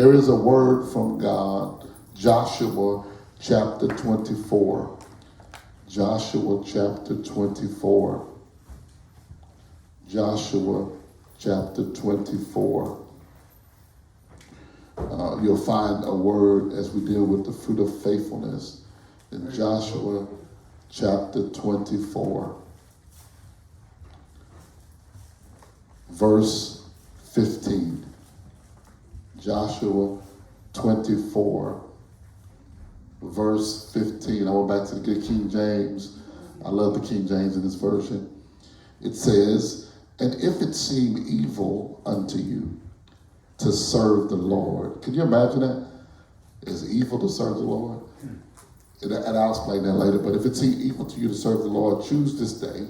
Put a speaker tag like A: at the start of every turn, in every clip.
A: There is a word from God, Joshua chapter 24. Joshua chapter 24. Joshua chapter 24. You'll find a word as we deal with the fruit of faithfulness in Joshua chapter 24, verse 15. Joshua 24, verse 15. I went back to the good King James. I love the King James in this version. It says, "And if it seem evil unto you to serve the Lord." Can you imagine that? It's evil to serve the Lord? And I'll explain that later. But if it seem evil to you to serve the Lord, choose this day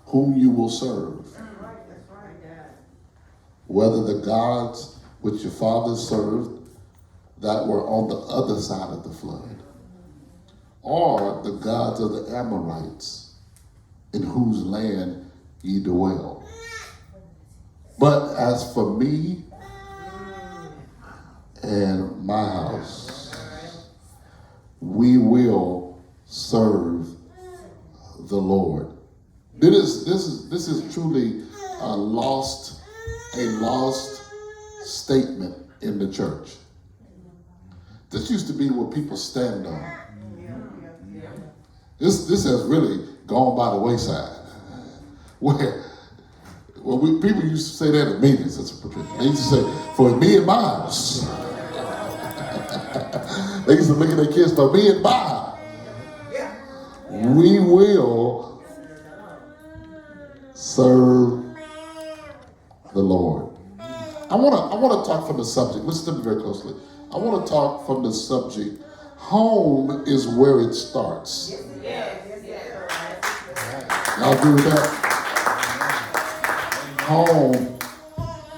A: whom you will serve. Whether the gods which your fathers served that were on the other side of the flood, or the gods of the Amorites in whose land ye dwell. But as for me and my house, we will serve the Lord. This is truly a lost statement in the church. This used to be what people stand on. This has really gone by the wayside. People used to say that at meetings, Sister Patricia. They used to say, "For me and my house." They used to look at their kids, "For me and my house, we will serve the Lord." I want to talk from the subject. Listen to me very closely. I want to talk from the subject. Home is where it starts. Y'all agree with that? Home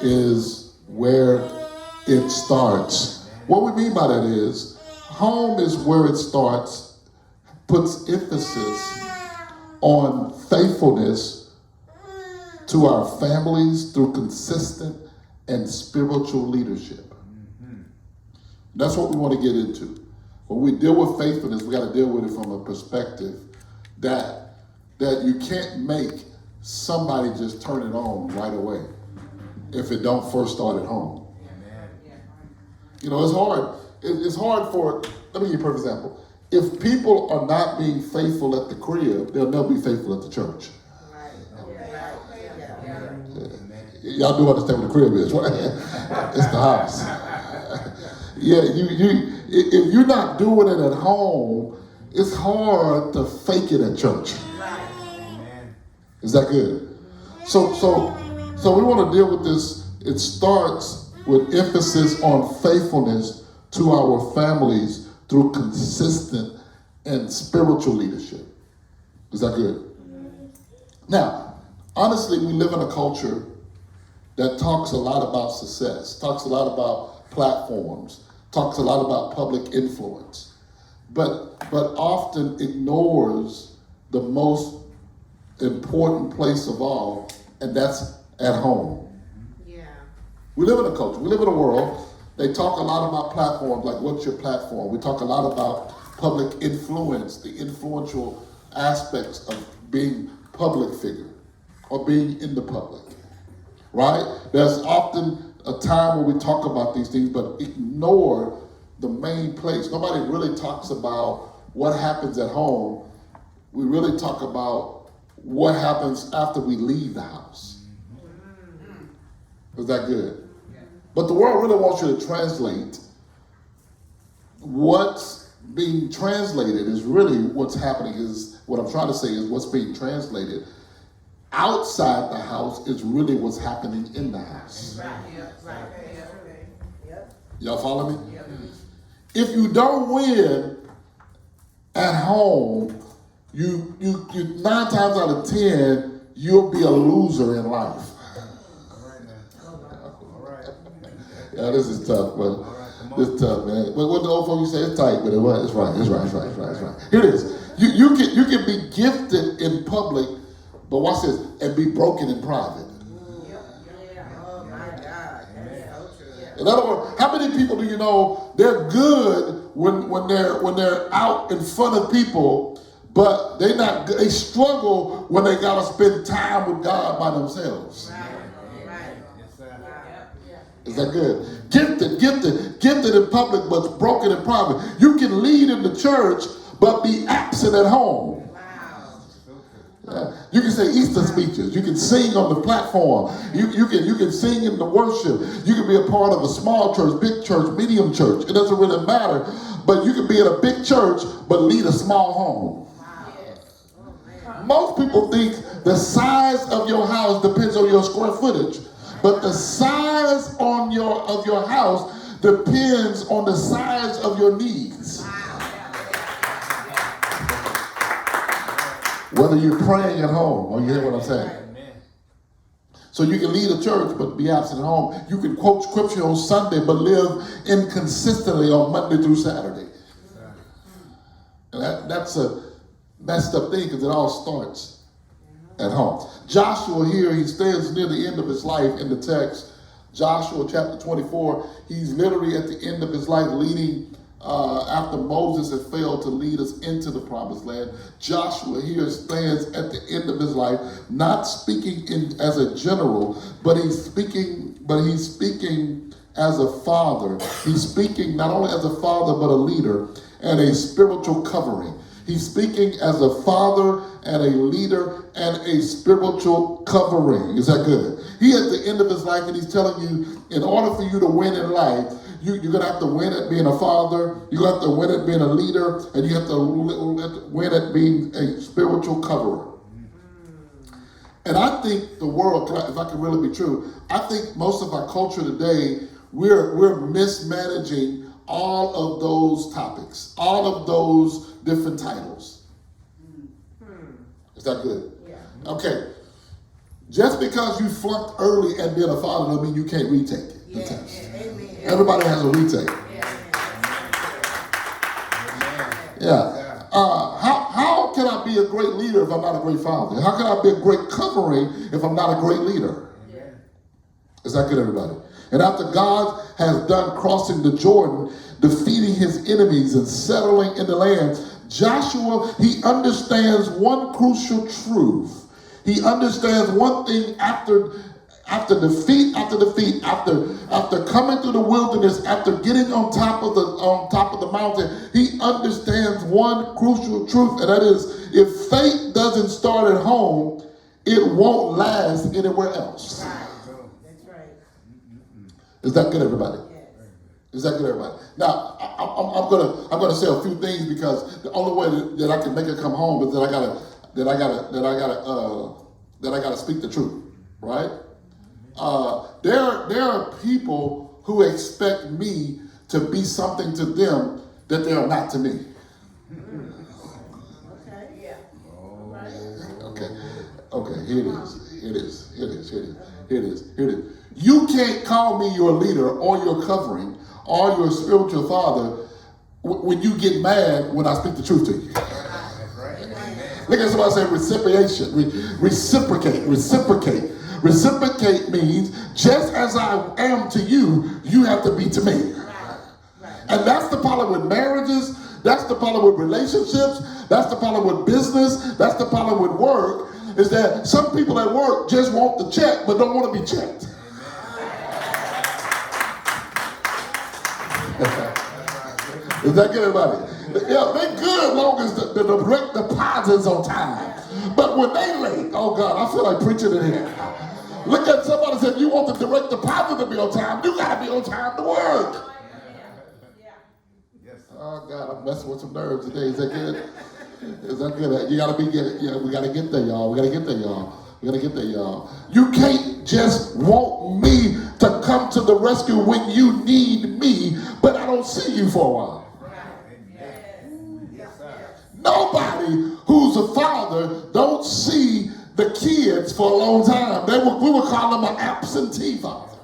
A: is where it starts. What we mean by that is, home is where it starts, puts emphasis on faithfulness to our families through consistent and spiritual leadership. That's what we want to get into. When we deal with faithfulness, we got to deal with it from a perspective that you can't make somebody just turn it on right away if it don't first start at home. You know, it's hard. It's hard for, let me give you a perfect example. If people are not being faithful at the crib, they'll never be faithful at the church. Y'all do understand what the crib is, right? It's the house. Yeah, if you're not doing it at home, it's hard to fake it at church. Is that good? So we want to deal with this. It starts with emphasis on faithfulness to our families through consistent and spiritual leadership. Is that good? Now, honestly, we live in a culture that talks a lot about success, talks a lot about platforms, talks a lot about public influence, but often ignores the most important place of all, and that's at home. Yeah. We live in a culture, we live in a world, they talk a lot about platforms, like what's your platform? We talk a lot about public influence, the influential aspects of being public figure or being in the public, right? There's often a time when we talk about these things, but ignore the main place. Nobody really talks about what happens at home. We really talk about what happens after we leave the house. Is that good? But the world really wants you to translate. What's being translated is really what's happening, is what I'm trying to say is what's being translated outside the house is really what's happening in the house. Y'all follow me? If you don't win at home, you 9 times out of 10, you'll be a loser in life. Yeah, this is tough, but this is tough, man. What the old folks say, it's tight, but it's right. Here it is. You can be gifted in public, but watch this, and be broken in private. In other words, how many people do you know they're good when they're out in front of people, but they struggle when they gotta spend time with God by themselves? Is that good? Gifted in public, but broken in private. You can lead in the church, but be absent at home. You can say Easter speeches. You can sing on the platform. You can sing in the worship. You can be a part of a small church, big church, medium church. It doesn't really matter. But you can be in a big church, but lead a small home. Most people think the size of your house depends on your square footage. But the size of your house depends on the size of your needs. Whether you're praying at home, or you hear what I'm saying. So you can lead a church but be absent at home. You can quote scripture on Sunday but live inconsistently on Monday through Saturday. And that's a messed up thing because it all starts at home. Joshua here, he stands near the end of his life in the text. Joshua chapter 24, he's literally at the end of his life leading after Moses had failed to lead us into the promised land. Joshua here stands at the end of his life, not speaking as a general, but he's speaking as a father. He's speaking not only as a father, but a leader and a spiritual covering. He's speaking as a father and a leader and a spiritual covering. Is that good? He at the end of his life, and he's telling you, in order for you to win in life, you're going to have to win at being a father, you're going to have to win at being a leader, and you have to win at being a spiritual coverer. And I think the world, if I can really be true, I think most of our culture today, we're mismanaging all of those topics, all of those different titles. Is that good? Yeah. Okay. Just because you flunked early at being a father don't mean you can't retake it. The test. Amen. Everybody has a retake. Yeah. How can I be a great leader if I'm not a great father? How can I be a great covering if I'm not a great leader? Yeah. Is that good, everybody? And after God has done crossing the Jordan, defeating his enemies and settling in the land, Joshua, he understands one crucial truth. He understands one thing after defeat, after coming through the wilderness, after getting on top of the mountain, he understands one crucial truth, and that is, if faith doesn't start at home, it won't last anywhere else.
B: That's right.
A: Is that good, everybody? Is that good, everybody? Now, I'm gonna say a few things because the only way that I can make it come home is that I gotta speak the truth, right? There are people who expect me to be something to them that they are not to me.
B: Okay. Yeah.
A: Okay. Here it is. You can't call me your leader or your covering or your spiritual father when you get mad when I speak the truth to you. Look at somebody say reciprocation. Reciprocate. Reciprocate means just as I am to you, you have to be to me. And that's the problem with marriages. That's the problem with relationships. That's the problem with business. That's the problem with work, is that some people at work just want the check but don't want to be checked. Is that good, everybody? Yeah, they good as long as the direct deposit's on time. But when they late, oh God, I feel like preaching in here. Look at somebody and say, if you want the direct deposit to be on time, you got to be on time to work. Oh God, I'm messing with some nerves today. Is that good? Is that good? You got to be good. Yeah, we got to get there, y'all. We got to get there, y'all. You can't just want me to come to the rescue when you need me, but I don't see you for a while. Nobody who's a father don't see the kids for a long time. We would call them an absentee father.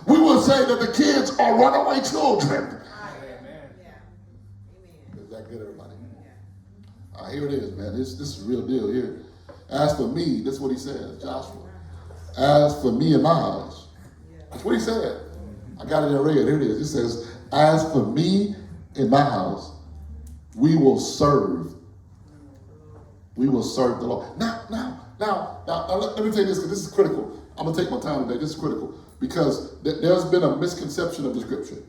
A: We would say that the kids are runaway children. Is that good, everybody? Here it is, man. This is a real deal here. As for me, this is what he says, Joshua. As for me and my house, that's what he said. I got it in red. Here it is. It says, as for me and my house, we will serve. We will serve the Lord. Now, let me tell you this, because this is critical. I'm going to take my time today. This is critical. Because there's been a misconception of the scripture.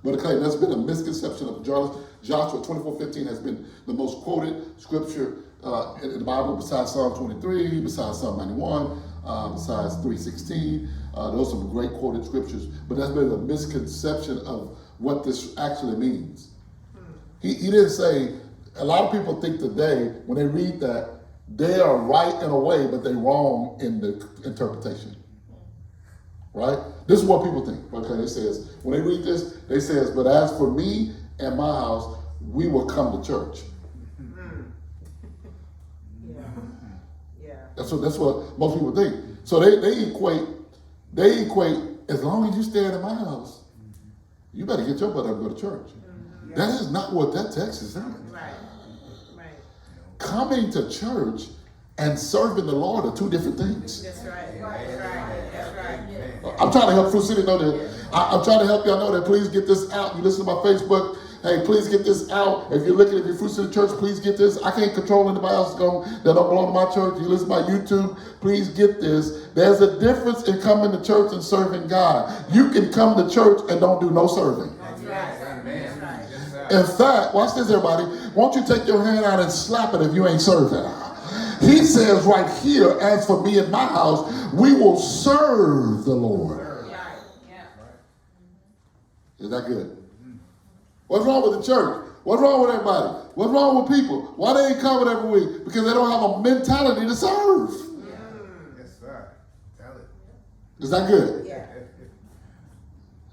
A: Brother Clay, there's been a misconception of Joshua 24:15 has been the most quoted scripture in the Bible besides Psalm 23, besides Psalm 91, besides 3:16. Those are some great quoted scriptures. But there's been a misconception of what this actually means. He didn't say, a lot of people think today when they read that, they are right in a way, but they're wrong in the interpretation. Right? This is what people think. Okay, it says, when they read this, they says, but as for me and my house, we will come to church. That's what most people think. So they equate, as long as you stay in my house, you better get your butt up and go to church. That is not what that text is saying. Right. Coming to church and serving the Lord are two different things. That's right. That's right. I'm trying to help Fruit City know that. I'm trying to help y'all know that. Please get this out. You listen to my Facebook. Hey, please get this out. If you're looking at your Fruit City Church, please get this. I can't control anybody else that don't belong to my church. You listen to my YouTube, please get this. There's a difference in coming to church and serving God. You can come to church and don't do no serving. That's right. In fact, watch this, everybody. Won't you take your hand out and slap it if you ain't serving? He says right here, as for me and my house, we will serve the Lord. Is that good? What's wrong with the church? What's wrong with everybody? What's wrong with people? Why they ain't coming every week? Because they don't have a mentality to serve.
B: Yes, sir. Tell it.
A: Is that good? Yeah.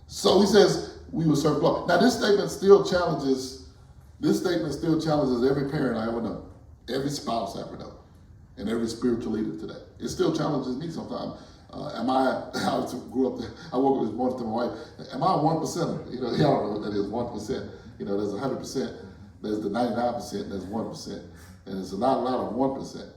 A: So he says, we will serve God. Now this statement still challenges every parent I ever know, every spouse I ever know, and every spiritual leader today. It still challenges me sometimes. I grew up, I woke up this morning to my wife, am I a 1%? You know, y'all know what that is, 1%. You know, there's 100%, there's the 99%, there's 1%. And there's a lot of 1%.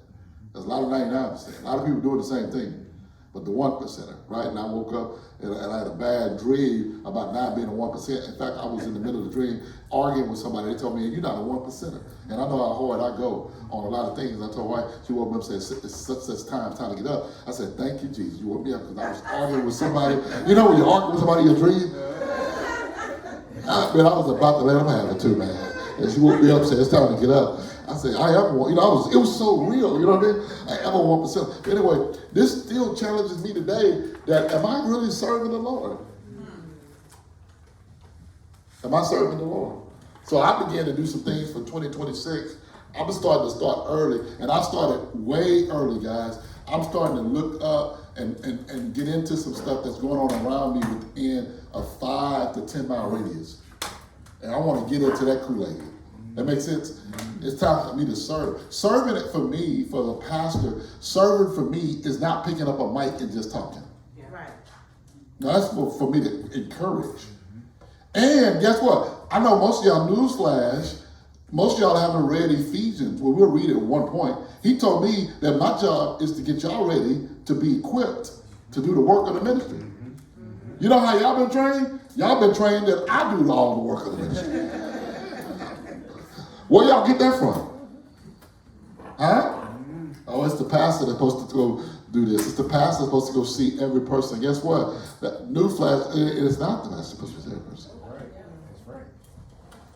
A: There's a lot of 99%. A lot of people doing the same thing, but the 1%er, right? And I woke up and I had a bad dream about not being a 1%. In fact, I was in the middle of the dream arguing with somebody. They told me, you're not a 1%er. And I know how hard I go on a lot of things. I told my wife, she woke me up and said, it's such time to get up. I said, thank you, Jesus. You woke me up because I was arguing with somebody. You know when you argue with somebody in your dream? I was about to let them have it too, man. And she woke me up and said, it's time to get up. I said, I am one. You know, it was so real, you know what I mean? I am a 1%. Anyway, this still challenges me today that am I really serving the Lord? Am I serving the Lord? So I began to do some things for 2026. I'm starting to start early, and I started way early, guys. I'm starting to look up and get into some stuff that's going on around me within a 5 to 10 mile radius. And I want to get into that Kool-Aid. That makes sense? It's time for me to serve. Serving it for me, for the pastor, serving for me is not picking up a mic and just talking. Yeah. Right. Now that's for me to encourage. And guess what? I know most of y'all, newsflash, most of y'all haven't read Ephesians. Well, we'll read it at one point. He told me that my job is to get y'all ready to be equipped to do the work of the ministry. You know how y'all been trained? Y'all been trained that I do all the work of the ministry. Where y'all get that from? Huh? Oh, it's the pastor that's supposed to go do this. It's the pastor that's supposed to go see every person. Guess what? That newsflash, it is not the pastor supposed to see every person. That's right.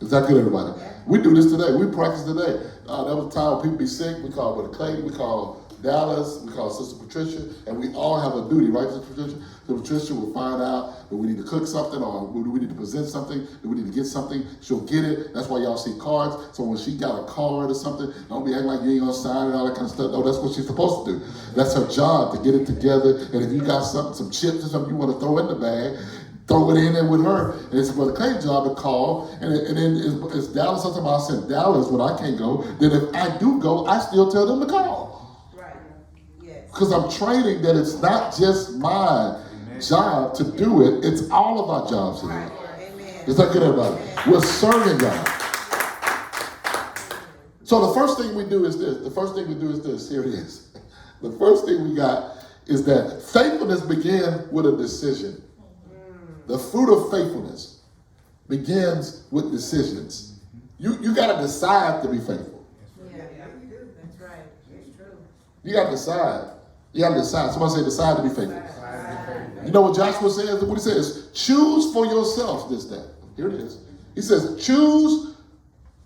A: Is that good, everybody? We do this today. We practice today. There was a time when people be sick. We call Brother Clayton. We call Dallas. We call Sister Patricia. And we all have a duty, right, Sister Patricia? So Patricia will find out that we need to cook something or we need to present something, that we need to get something. She'll get it. That's why y'all see cards. So when she got a card or something, don't be acting like you ain't gonna sign it, all that kind of stuff. No, that's what she's supposed to do. That's her job, to get it together. And if you got something, some chips or something you want to throw in the bag, throw it in there with her. And it's Brother Clayton's job to call. And then it's Dallas. Sometimes I send Dallas when I can't go. Then if I do go, I still tell them to call. Right. Yes. Because I'm training that it's not just my job to do it. It's all of our jobs to do it. Is that good, everybody? We're serving God. So the first thing we do is this. Here it is. The first thing we got is that faithfulness began with a decision. The fruit of faithfulness begins with decisions. You got to decide to be faithful.
C: Yeah, you do. That's right. It's true.
A: You got to decide. You got to decide. Somebody say decide to be faithful. You know what Joshua says? What he says? Choose for yourselves this day. Here it is. He says, choose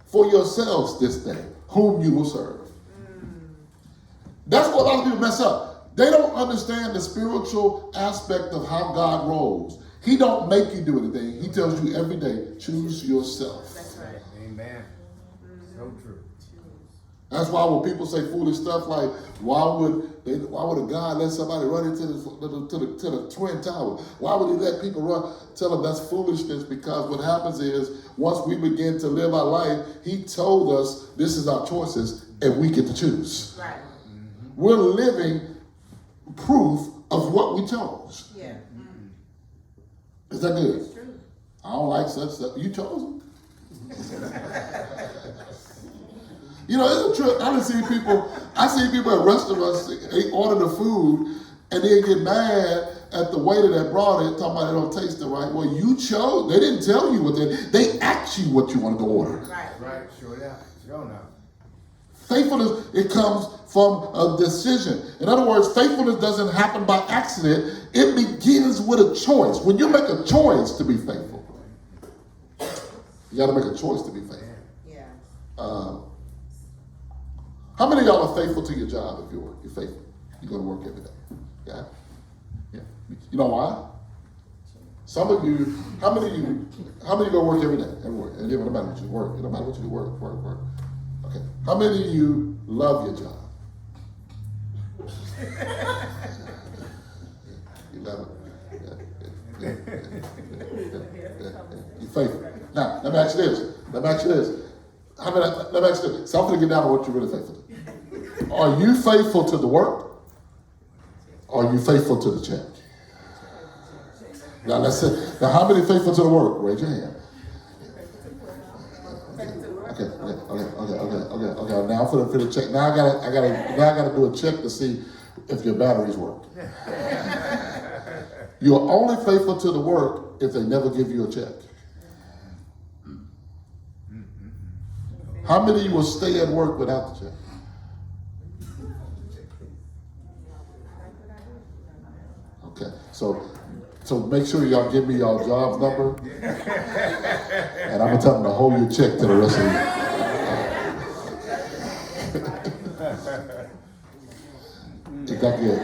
A: for yourselves this day whom you will serve. That's what a lot of people mess up. They don't understand the spiritual aspect of how God rolls. He don't make you do anything. He tells you every day, choose yourself.
C: That's right.
B: Amen. So true.
A: That's why when people say foolish stuff like, why would a God let somebody run into the Twin Tower? Why would he let people run? Tell them that's foolishness, because what happens is once we begin to live our life, he told us this is our choices and we get to choose.
C: Right.
A: We're living proof of what we chose.
C: Yeah.
A: Is that good?
C: It's true.
A: I don't like such stuff. You chose them. You know, it's true. I see people at restaurants, they order the food and then get mad at the waiter that brought it, talking about it don't taste it right. Well, you chose. They didn't tell you what they asked you what you wanted to order.
C: Right.
B: Right. Sure enough. Sure enough.
A: Faithfulness, it comes from a decision. In other words, faithfulness doesn't happen by accident. It begins with a choice. When you make a choice to be faithful, you got to make a choice to be faithful.
C: Yeah.
A: How many of y'all are faithful to your job if you work? You're faithful. You go to work every day. Yeah? Yeah. You know why? Some of you, how many go to work every day? Everywhere. It doesn't matter what you work. It don't matter what you do. Work. Okay. How many of you love your job? You love it. Yeah. You're faithful. Now, let me ask you this. Let me ask you this. So I'm going to get down to what you're really faithful to. Are you faithful to the work? Or are you faithful to the check? Now, let's say, now how many faithful to the work? Raise your hand. Okay. Now for the check. Now I gotta do a check to see if your batteries work. You're only faithful to the work if they never give you a check. How many of you will stay at work without the check? Okay, so make sure y'all give me y'all job number, and I'm gonna tell them to hold your check to the rest of the year. Is that good?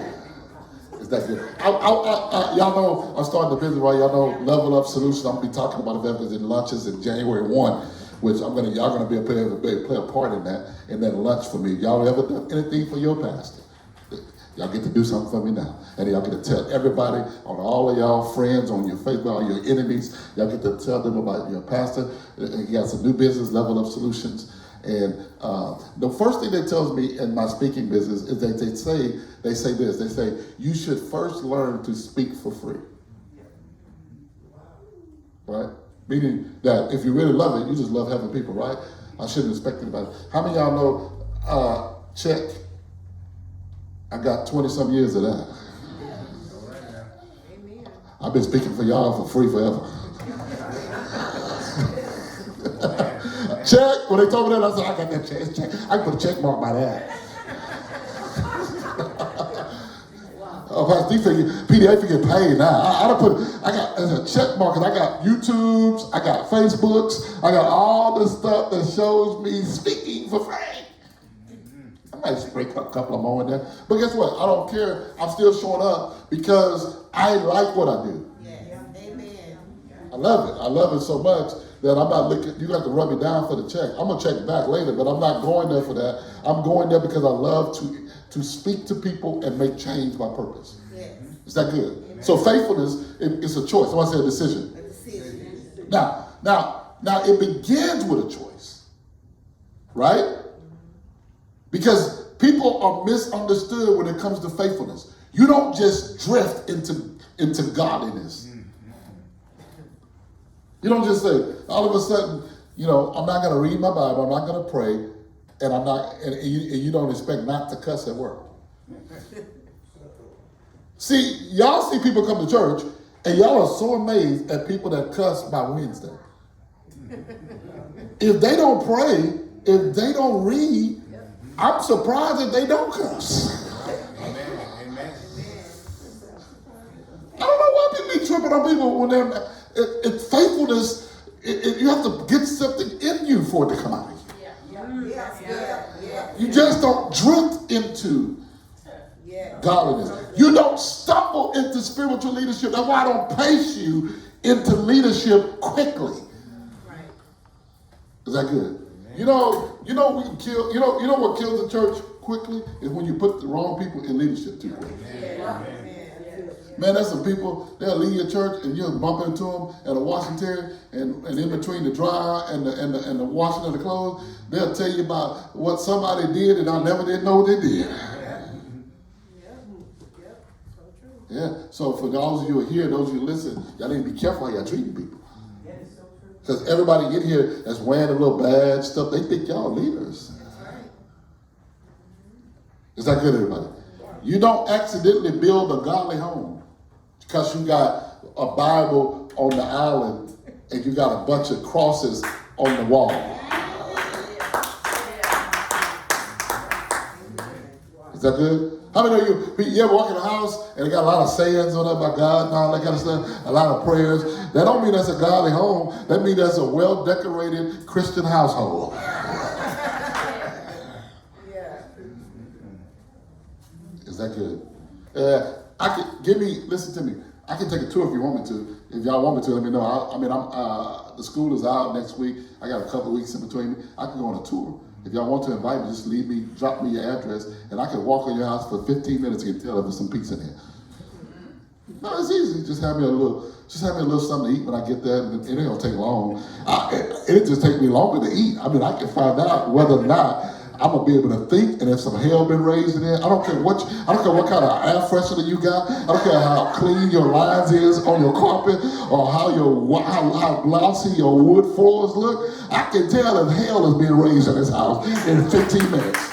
A: Is that good? Y'all know I'm starting the business, right? Y'all know Level Up Solutions. I'm gonna be talking about events and lunches in January 1, which y'all gonna be able to play a part in that lunch for me. Y'all ever done anything for your pastor? Y'all get to do something for me now. And y'all get to tell everybody, on all of y'all friends, on your Facebook, all your enemies, y'all get to tell them about your pastor. He got some new business, Level Up Solutions. And the first thing that tells me in my speaking business is that they say this. They say, you should first learn to speak for free. Right? Meaning that if you really love it, you just love having people, right? I shouldn't expect anybody. How many of y'all know check? I got 20-some years of that.
C: Amen.
A: I've been speaking for y'all for free forever. Check. When they told me that, I said, I got that check. I can put a check mark by that. Oh, Pastor D figure, PDA figure paid now. I got as a check mark, and I got YouTubes, I got Facebooks, I got all the stuff that shows me speaking for free. I might break a couple of more in there. But guess what? I don't care. I'm still showing up because I like what I do.
C: Yeah. Amen.
A: I love it. I love it so much that I'm not looking, you have to rub me down for the check. I'm going to check back later, but I'm not going there for that. I'm going there because I love to speak to people and make change my purpose.
C: Yes.
A: Is that good? Amen. So faithfulness is a choice. Somebody said a decision.
C: A decision.
A: Now it begins with a choice, right? Because people are misunderstood when it comes to faithfulness. You don't just drift into godliness. You don't just say, all of a sudden, I'm not going to read my Bible, I'm not going to pray, and you don't expect not to cuss at work. See, y'all see people come to church, And y'all are so amazed at people that cuss by Wednesday. If they don't pray, if they don't read, I'm surprised that they don't cuss.
B: Amen.
A: I don't know why people be tripping on people when they're it's faithfulness. You have to get something in you for it to come out of you.
C: Yes, yeah.
A: You just don't drift into
C: Yeah.
A: godliness. You don't stumble into spiritual leadership. That's why I don't pace you into leadership quickly.
C: Right.
A: Is that good? You know we can kill. You know what kills the church quickly is when you put the wrong people in leadership too quick.
C: Yeah.
A: Man, there's some people, they'll leave your church and you'll bump into them at a washing area and in between the dryer and the washing of the clothes, they'll tell you about what somebody did and I never did know they did. Yeah, so for those of you who are here, those of you who listen, y'all need to be careful how y'all treating people. Because everybody in here that's wearing a little bad stuff, they think y'all leaders. Is that good, everybody? You don't accidentally build a godly home because you got a Bible on the island and you got a bunch of crosses on the wall. Is that good? How many of you ever walk in a house and it got a lot of sayings on it about God and all that kind of stuff, a lot of prayers? That don't mean that's a godly home. That means that's a well-decorated Christian household. Is that good? Listen to me. I can take a tour if you want me to. If y'all want me to, let me know. The school is out next week. I got a couple of weeks in between me. I can go on a tour. If y'all want to invite me, just drop me your address, and I can walk in your house for 15 minutes and tell if there's some pizza in here. No, it's easy. Just have me a little something to eat when I get there. It ain't gonna take long. It just take me longer to eat. I mean, I can find out whether or not I'm gonna be able to think, and if some hell been raised in there, I don't care what kind of air freshener you got. I don't care how clean your lines is on your carpet or how glossy your wood floors look. I can tell if hell is being raised in this house in 15 minutes.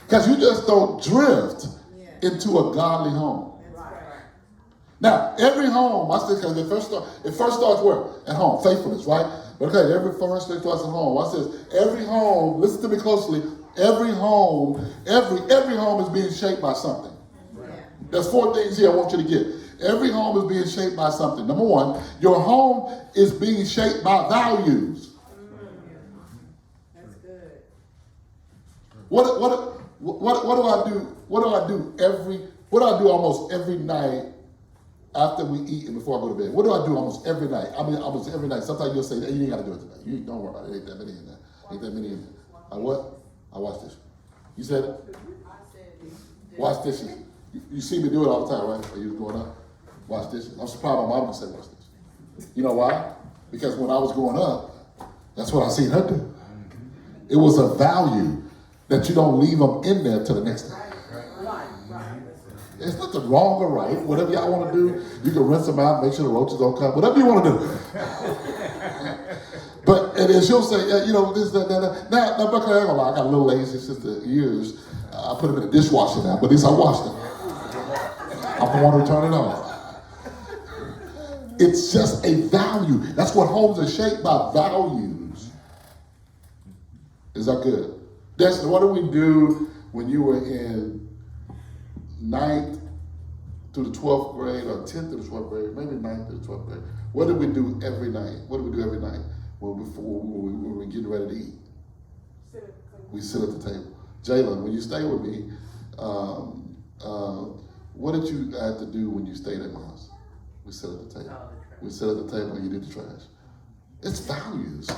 A: Because you just don't drift into a godly home. Now, every home, I think it first starts where? At home, faithfulness, right? But okay, every first starts at home. Watch this. Every home, listen to me closely, every home is being shaped by something. There's 4 things here I want you to get. Every home is being shaped by something. Number 1, your home is being shaped by values.
C: That's good.
A: What do I do? What do I do almost every night after we eat and before I go to bed? What do I do almost every night? I mean, almost every night. Sometimes you'll say, hey, you ain't got to do it tonight. You don't worry about it. Ain't that many in there. Ain't that many in there. I what? I wash dishes. You said it? Wash dishes. You see me do it all the time, right? Are you going up? Wash dishes. I'm surprised my mom didn't say wash dishes. You know why? Because when I was growing up, that's what I seen her do. It was a value that you don't leave them in there till the next day. There's nothing wrong or right. Whatever y'all want to do, you can rinse them out, make sure the roaches don't come. Whatever you want to do. But and then she'll say, this, that. Now, I'm not gonna lie. I got a little lazy since the years. I put them in the dishwasher now, but at least I washed them. I'm the one who turned it on. It's just a value. That's what homes are shaped by, values. Is that good? What do we do when you were in 9th through the 12th grade, or 10th to the 12th grade, maybe 9th to the 12th grade? What did we do every night? When we were getting ready to eat? We sit at the table. Jalen, when you stay with me, what did you have to do when you stayed at my house? We sit at the table. We sit at the table and you did the trash. It's values.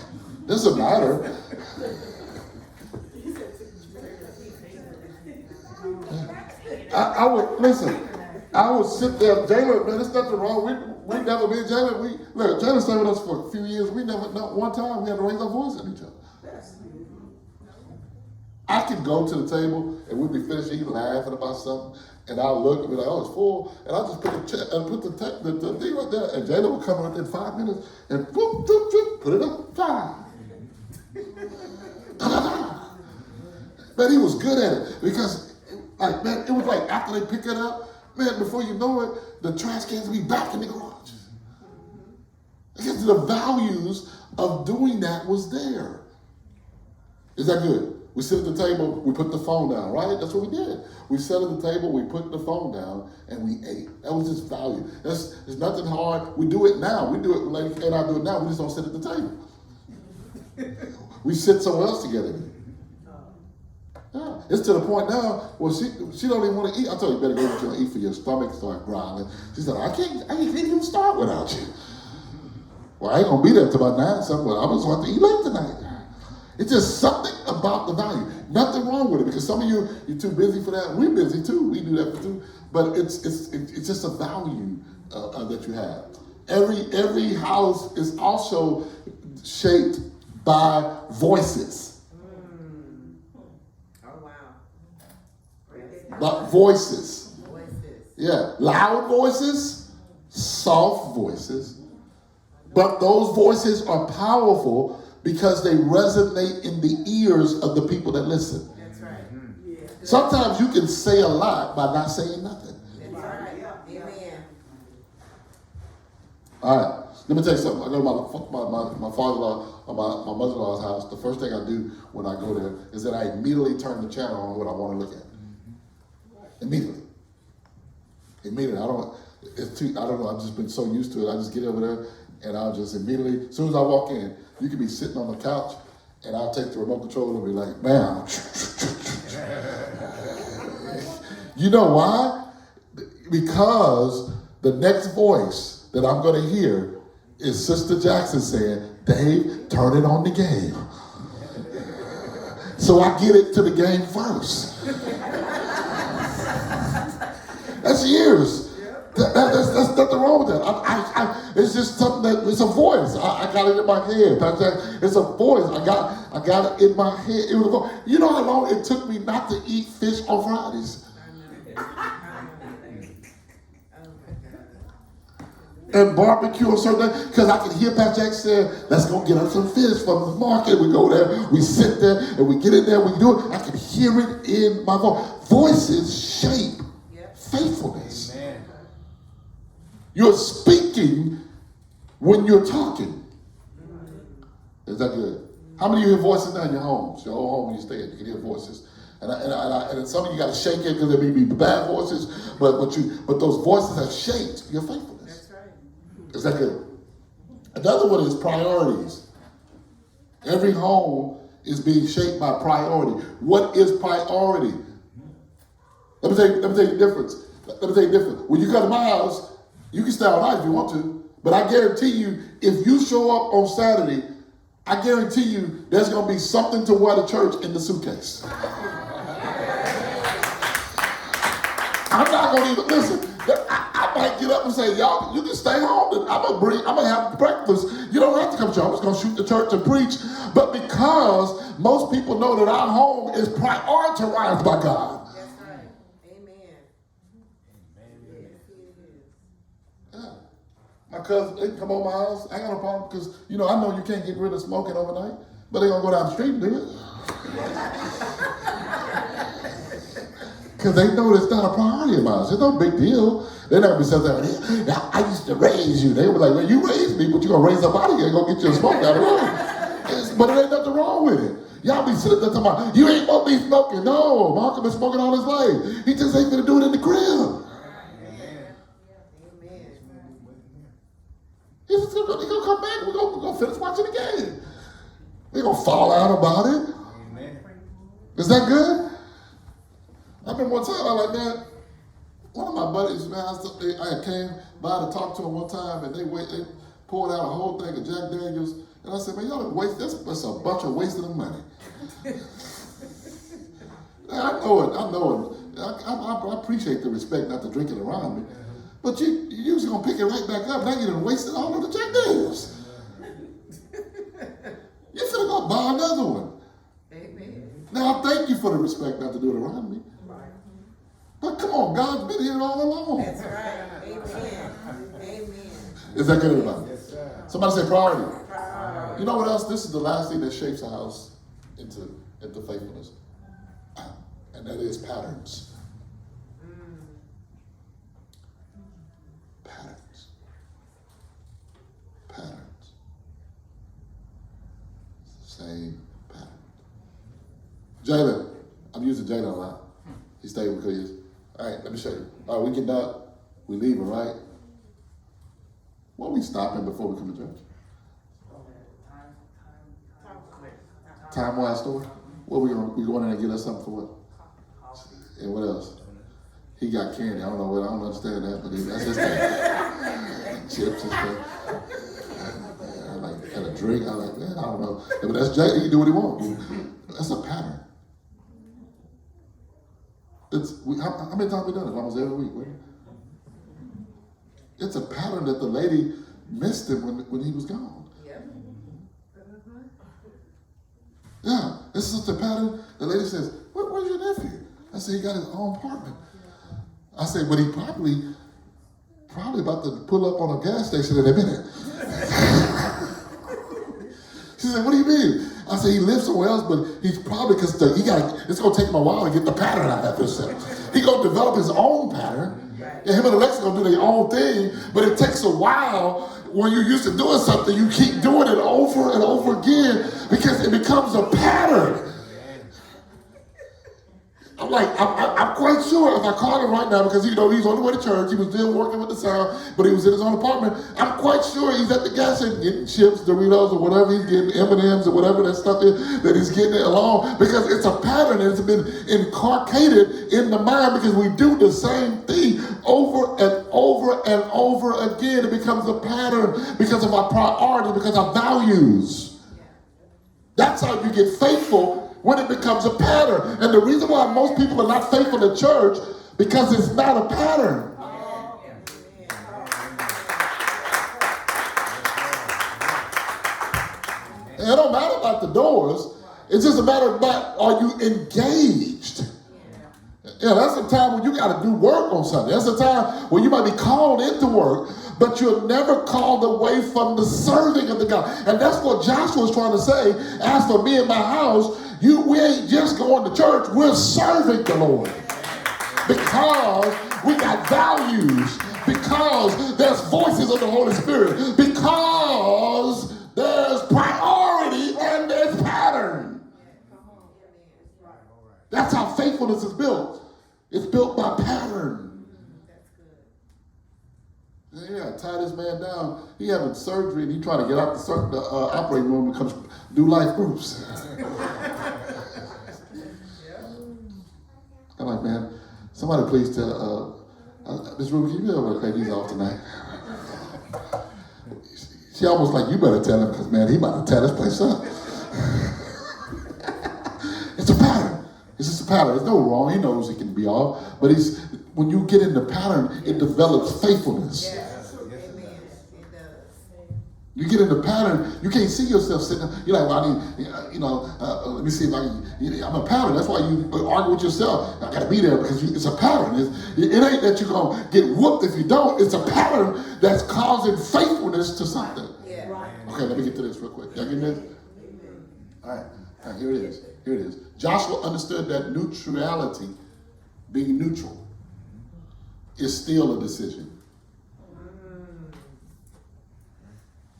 A: Doesn't matter. I would sit there, Jalen, man, there's nothing wrong. We never been, Jalen stayed with us for a few years. We never, not one time, we had to raise our voice at each other. I could go to the table and we'd be finished eating, laughing about something, and I'll look and be like, oh, it's full, and I'll just put the thing right there, and Jalen would come in 5 minutes and boop, boop, boop, put it up, man, he was good at it because, like, man, it was like after they pick it up, Man, before you know it, the trash cans will be back in the garage. Because the values of doing that was there. Is that good? We sit at the table, we put the phone down, right? That's what we did. We sat at the table, we put the phone down, and we ate. That was just value. There's nothing hard. We do it now. We do it, like and I do it now. We just don't sit at the table. We sit somewhere else together. Yeah. It's to the point now where she don't even want to eat. I told you, better go what you want to eat for your stomach start growling. She said, I can't even start without you. Well, I ain't gonna be there till about 9 something. Well, I'm just going to eat late tonight. It's just something about the value. Nothing wrong with it, because some of you're too busy for that. We're busy too. We do that too. But it's just a value that you have. Every house is also shaped by voices.
C: Oh, wow.
A: But voices.
C: Voices.
A: Yeah, loud voices, soft voices. But those voices are powerful because they resonate in the ears of the people that listen.
C: That's right. Yeah.
A: Sometimes you can say a lot by not saying nothing.
C: That's right. Amen.
A: All right, let me tell you something. I go to my father-in-law or my mother-in-law's house. The first thing I do when I go there is that I immediately turn the channel on what I want to look at. Immediately. I don't know. I've just been so used to it. I just get over there and I'll just immediately, as soon as I walk in, you can be sitting on the couch and I'll take the remote control and be like, bam. You know why? Because the next voice that I'm going to hear is Sister Jackson saying, Dave, turn it on the game. So I get it to the game first. That's years. That's nothing wrong with that. It's just something that, it's a voice. I got it in my head. It's a voice. I got it in my head. It was a voice. You know how long it took me not to eat fish on Fridays? And barbecue on certain days, because I can hear Pastor Jack say, let's go get us some fish from the market. We go there, we sit there, and we get in there, we do it. I can hear it in my voice. Voices shape faithfulness.
B: Amen.
A: You're speaking when you're talking. Is that good? How many of you hear voices now in your homes? Your old home when you stay in, you can hear voices. And some of you got to shake it because there may be bad voices, but those voices have shaped your faithfulness.
C: That's right.
A: Is that good? Another one is priorities. Every home is being shaped by priority. What is priority? Let me tell you the difference. When you come to my house, you can stay all night if you want to, but I guarantee you, if you show up on Saturday, I guarantee you there's going to be something to wear to church in the suitcase. I'm not going to even listen. I might get up and say, y'all, you can stay home. I'm gonna have breakfast. You don't have to come to church. I'm just gonna shoot the church and preach. But because most people know that our home is prioritized by God.
C: That's right. Amen. Yes, it is.
A: Yeah. My cousin, they come over my house. I ain't got no problem because, I know you can't get rid of smoking overnight, but they're going to go down the street and do it. Because they know it's not a priority of mine. It's no big deal. They're not going to be saying, I used to raise you. They were like, well, you raised me, but you're going to raise up out of here and go get your smoke out of the room. But there ain't nothing wrong with it. Y'all be sitting there talking about, you ain't supposed to be smoking. No, Malcolm been smoking all his life. He just ain't going to do it in the crib. He's going to come back. We're going to finish watching the game. They're going to fall out about it.
B: Amen.
A: Is that good? I remember one time, I was like, man, one of my buddies, man, I came by to talk to him one time, and they poured out a whole thing of Jack Daniels, and I said, man, y'all waste, that's a bunch of wasting of money. I know it. I appreciate the respect not to drink it around me, but you just gonna pick it right back up. Now you done wasted all of the Jack Daniels. You finna go buy another one.
C: Amen.
A: Now I thank you for the respect not to do it around me. But come on, God's been here all along.
C: That's right. Amen. Amen.
A: Is that good, everybody?
B: Yes, sir.
A: Somebody say priority.
C: Priority.
A: You know what else? This is the last thing that shapes a house into faithfulness. And that is patterns. Jalen, I'm using Jalen a lot. He stayed with Chris. All right, let me show you. All right, we get done. We leaving, right? Why are we stopping before we come to church? Time Wise store. What we going in and get us something for what? And what else? He got candy. I don't know what. I don't understand that, but that's his thing. Chips and stuff. I like and a drink. I like that. I don't know. But that's Jay. He can do what he wants. That's a pattern. How many times we done it? Almost every week. Right? It's a pattern that the lady missed him when he was gone. Yeah, this is the pattern. The lady says, where's your nephew? I said, he got his own apartment. I said, but he probably about to pull up on a gas station in a minute. She said, what do you mean? I said, he lives somewhere else, but he's probably, it's going to take him a while to get the pattern out of himself. He's going to develop his own pattern. And him and Alexa going to do their own thing, but it takes a while. When you're used to doing something, you keep doing it over and over again because it becomes a pattern. I'm quite sure if I called him right now, because he's on the way to church, he was still working with the sound, but he was in his own apartment. I'm quite sure he's at the gas station getting chips, Doritos, or whatever he's getting, M&Ms or whatever that stuff is that he's getting along, because it's a pattern and it's been inculcated in the mind because we do the same thing over and over and over again. It becomes a pattern because of our priorities, because of our values. That's how you get faithful, when it becomes a pattern. And the reason why most people are not faithful to church, because it's not a pattern. And it don't matter about the doors. It's just a matter about, are you engaged? Yeah, that's a time when you got to do work on something. That's a time when you might be called into work, but you're never called away from the serving of the God. And that's what Joshua's trying to say. As for me and my house, we ain't just going to church, we're serving the Lord. Because we got values. Because there's voices of the Holy Spirit. Because there's priority and there's pattern. That's how faithfulness is built. It's built by pattern. Yeah, tie this man down. He having surgery and he trying to get out the operating room and come do life groups. I'm like, man, somebody please tell Ms. Ruby, can you be able to pay these off tonight? She almost like, you better tell him, because man, he about to tear this place up. It's a pattern. It's just a pattern. There's no wrong. He knows he can be off. But when you get in the pattern, it develops faithfulness.
C: Yes. Amen. It does.
A: You get in the pattern, you can't see yourself sitting there. You're like, well, I need, let me see if I can, I'm a pattern. That's why you argue with yourself. I got to be there because it's a pattern. It ain't that you're going to get whooped if you don't. It's a pattern that's causing faithfulness to something.
C: Yeah. Right.
A: Okay, let me get to this real quick. Y'all get this? All right, here it is. Here it is. Joshua understood that neutrality, being neutral, is still a decision.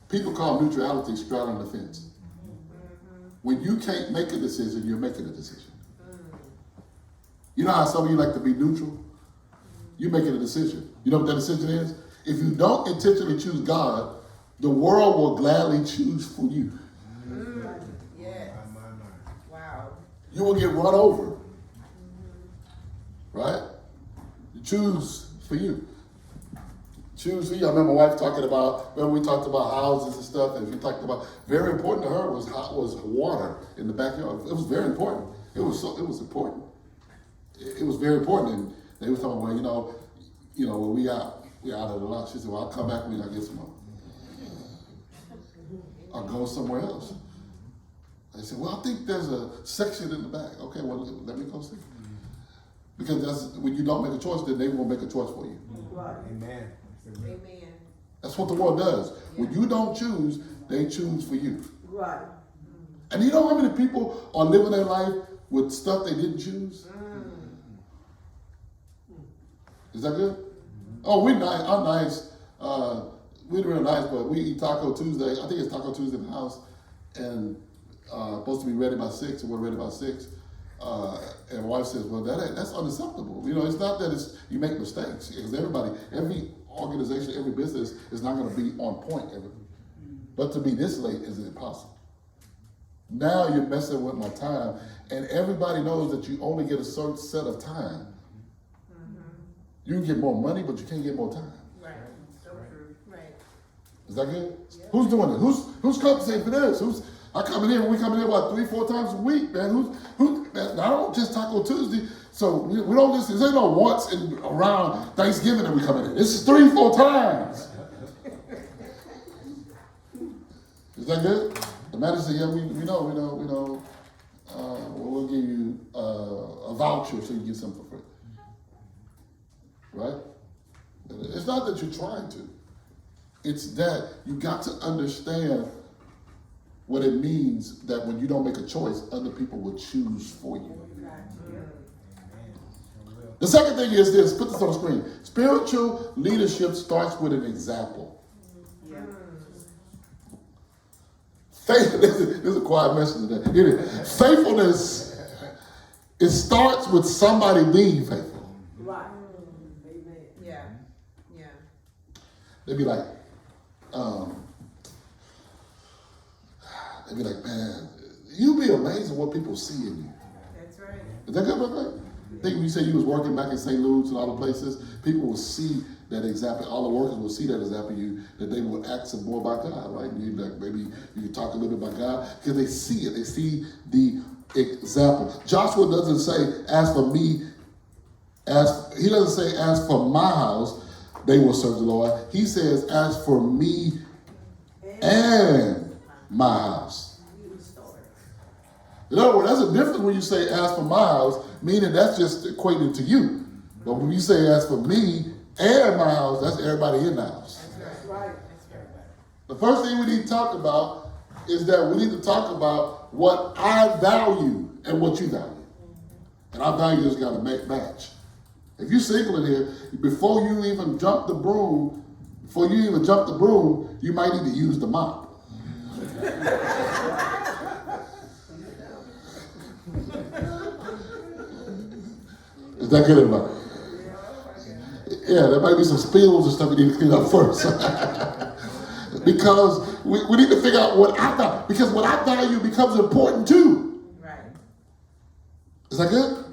A: People call neutrality straddling the fence. When you can't make a decision, you're making a decision. You know how some of you like to be neutral? You're making a decision. You know what that decision is? If you don't intentionally choose God, the world will gladly choose for you.
C: Yes. Wow.
A: You will get run over. Right? You choose for you. Choose for you. I remember my wife talking about, remember we talked about houses and stuff, and she talked about, very important to her was water in the backyard. It was very important. It was important. It was very important. And they were talking about, well, when we out of the lot. She said, well, I'll come back when I get some more. I'll go somewhere else. I said, well, I think there's a section in the back. Okay, well, let me go see. Because that's when you don't make a choice, then they won't make a choice for you.
C: Right.
B: Amen.
C: Amen.
A: That's what the world does. When you don't choose, they choose for you.
C: Right.
A: And you know how many people are living their life with stuff they didn't choose? Is that good? Oh, we're nice. I'm nice. We're real nice, but we eat Taco Tuesday. I think it's Taco Tuesday in the house. And supposed to be ready by 6, and we're ready by 6. And my wife says, well, that's unacceptable. You know, it's not that you make mistakes. Because every organization, every business is not going to be on point. But to be this late is impossible. Now you're messing with my time. And everybody knows that you only get a certain set of time. You can get more money, but you can't get more time.
C: Right. So true. Right.
A: Is that good? Yeah. Who's doing it? Who's compensating for this? We come in here about 3-4 times a week, man. Man, I don't just Taco Tuesday. So we don't just, there ain't no once around Thanksgiving that we come in. This is 3-4 times. Is that good? The manager said, yeah, we know. We'll give you a voucher so you get something for free. Right? It's not that you're trying to. It's that you got to understand what it means that when you don't make a choice, other people will choose for you. The second thing is this, put this on the screen. Spiritual leadership starts with an example. This is a quiet message today. Here it is. Faithfulness, it starts with somebody being faithful.
C: Right. Amen. Yeah. Yeah.
A: They'd be like, man, you'd be amazed at what people see in you.
C: That's right.
A: Is that good, brother? I think when you say you was working back in St. Louis and all the places, people will see that example. All the workers will see that example you, that they will ask some more about God, right? Maybe you can talk a little bit about God because they see it. They see the example. Joshua doesn't say, as for me, he doesn't say, as for my house, they will serve the Lord. He says, as for me and my house. In other words, that's a difference when you say, as for my house, meaning that's just equating to you. But when you say, as for me and my house, that's everybody in the house.
C: That's right.
A: The first thing we need to talk about is that we need to talk about what I value and what you value. And our values got to match. If you're single in here, before you even jump the broom, you might need to use the mop. Is that good, everybody? Yeah, there might be some spills and stuff you need to clean up first. Because we need to figure out what I value. Because what I value becomes important too.
C: Right.
A: Is that good?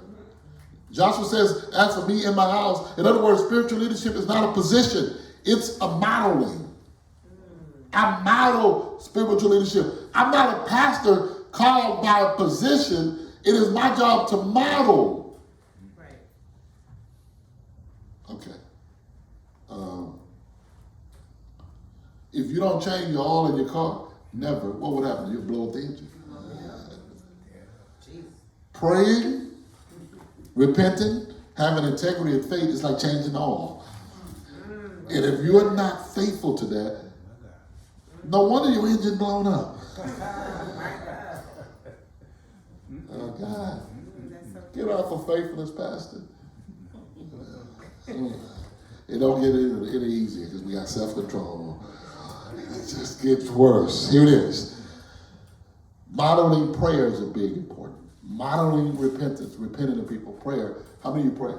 A: Joshua says, as for me and my house. In other words, spiritual leadership is not a position. It's a modeling. I model spiritual leadership. I'm not a pastor called by a position. It is my job to model.
C: Right.
A: Okay. If you don't change your oil in your car, never, what would happen? You'll blow up the engine. Praying, repenting, having integrity and faith is like changing the oil. And if you're not faithful to that, no wonder your engine blown up. Oh God. Get off of faithfulness, Pastor. It don't get any easier because we got self-control. It just gets worse. Here it is. Modeling prayers are big important. Modeling repentance, repenting of people, prayer. How many of you pray?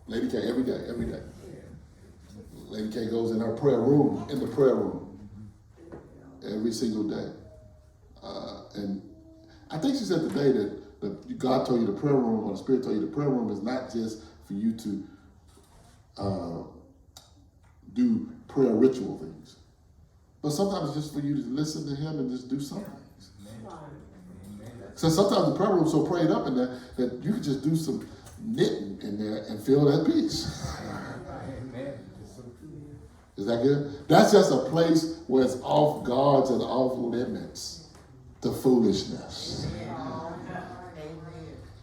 A: Lady K, every day. Lady K goes in her prayer room, every single day. And I think she said today that God told you the prayer room, or the Spirit told you the prayer room is not just for you to do prayer ritual things, but sometimes it's just for you to listen to Him and just do some things. So sometimes the prayer room is so prayed up in there that you can just do some knitting in there and feel that peace. Is that good? That's just a place where it's off guards and off limits to foolishness.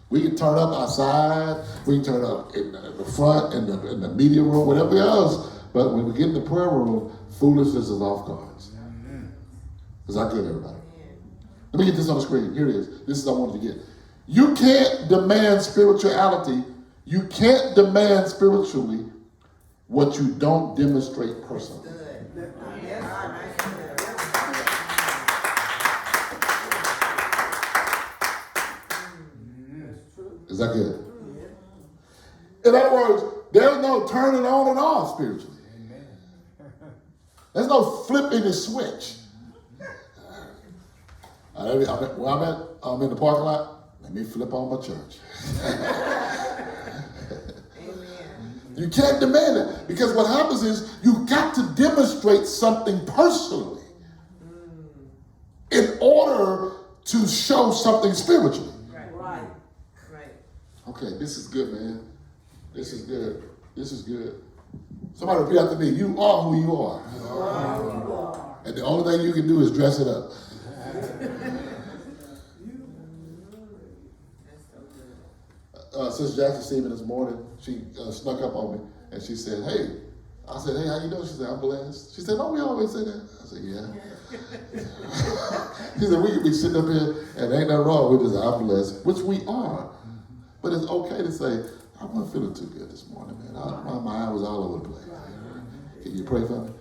A: We can turn up outside, we can turn up in the front, in the media room, whatever else. But when we get in the prayer room, foolishness is off guards. Is that good, everybody? Let me get this on the screen. Here it is. This is what I wanted to get. You can't demand spirituality. You can't demand spiritually what you don't demonstrate personally. Is that good? In other words, there's no turning on and off spiritually. There's no flipping the switch. Where I'm in the parking lot, let me flip on my church. You can't demand it, because what happens is you got to demonstrate something personally in order to show something spiritually.
C: Right.
A: Okay, this is good, man. This is good. This is good. Somebody repeat after me. You are who you are. And the only thing you can do is dress it up. Sister Jackson see me this morning. She snuck up on me and she said, "Hey." I said, "Hey, how you doing?" She said, "I'm blessed." She said, "Don't we always say that?" I said, "Yeah." She said, "We could be sitting up here and ain't nothing wrong with this. I'm blessed," which we are. But it's okay to say, "I wasn't feeling too good this morning, man. My mind was all over the place. Can you pray for me?"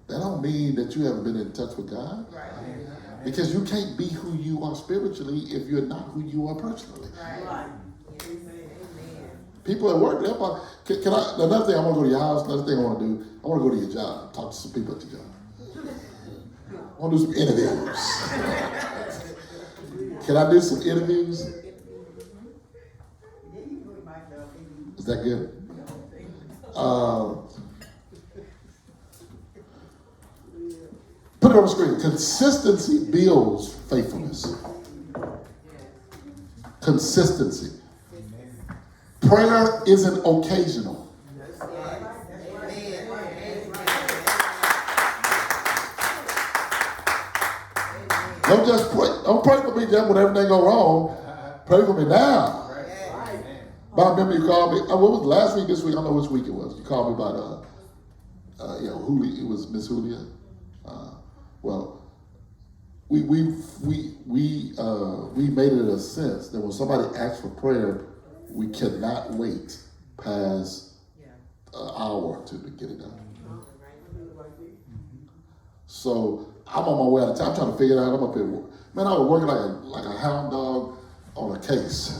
A: That don't mean that you haven't been in touch with God. Because you can't be who you are spiritually if you're not who you are personally. People at work, can I, another thing, I want to go to your house. Another thing I want to do, I want to go to your job, talk to some people at your job. I want to do some interviews. Can I do some interviews? Is that good? Put it on the screen. Consistency builds faithfulness. Consistency. Prayer isn't occasional. Don't just pray. Don't pray for me just when everything go wrong. Pray for me now. Bob, remember you called me. What was it, last week, this week? I don't know which week it was. You called me about Julia. It was Miss Julia. Well, we made it a sense that when somebody asks for prayer, we cannot wait past an hour to get it done. So I'm on my way out of town. I'm trying to figure it out. I'm up here. Man, I was working like a hound dog on a case.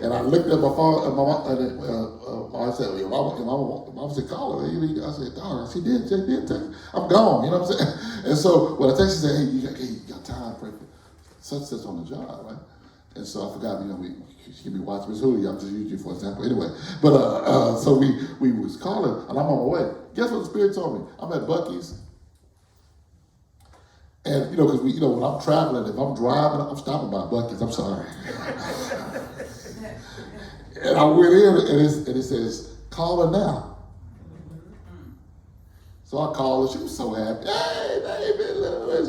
A: And I looked at my phone, and I said, "Your mama said, call her." I said, "Dog, she did text. I'm gone." You know what I'm saying? And so when I texted, she said, "Hey, you got time for such on the job, right?" And so I forgot, she can be watching Miss Julia. I'm just using you for example. Anyway, but so we was calling, and I'm on my way. Guess what the Spirit told me? I'm at Buc-ee's. And, because when I'm traveling, if I'm driving, I'm stopping by Buc-ee's. I'm sorry. And I went in, and it says, "Call her now." So I called her. She was so happy. "Hey, David Lewis."